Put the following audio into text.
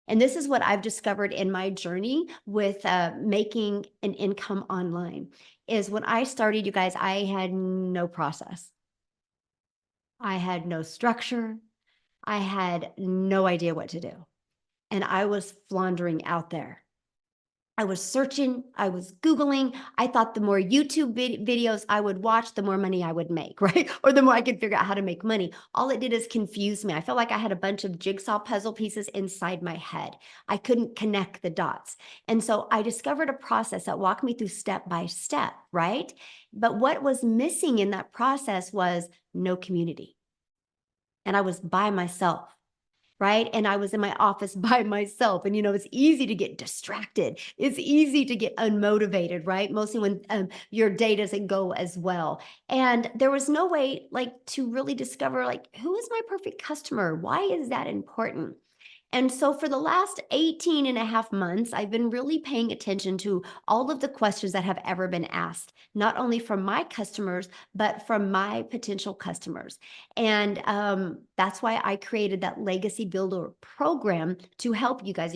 And this is what I've discovered in my journey with making an income online is when I started, you guys, I had no process. I had no structure. I had no idea what to do. And I was floundering out there. I was searching, I was Googling. I thought the more YouTube videos I would watch, the more money I would make, right? Or the more I could figure out how to make money. All it did is confuse me. I felt like I had a bunch of jigsaw puzzle pieces inside my head. I couldn't connect the dots. And so I discovered a process that walked me through step by step, right? But what was missing in that process was no community. And I was by myself. Right. And I was in my office by myself. And, it's easy to get distracted. It's easy to get unmotivated, right? Mostly when your day doesn't go as well. And there was no way, like, to really discover, like, who is my perfect customer? Why is that important? And so for the last 18 and a half months, I've been really paying attention to all of the questions that have ever been asked, not only from my customers, but from my potential customers. And that's why I created that Legacy Builder program to help you guys.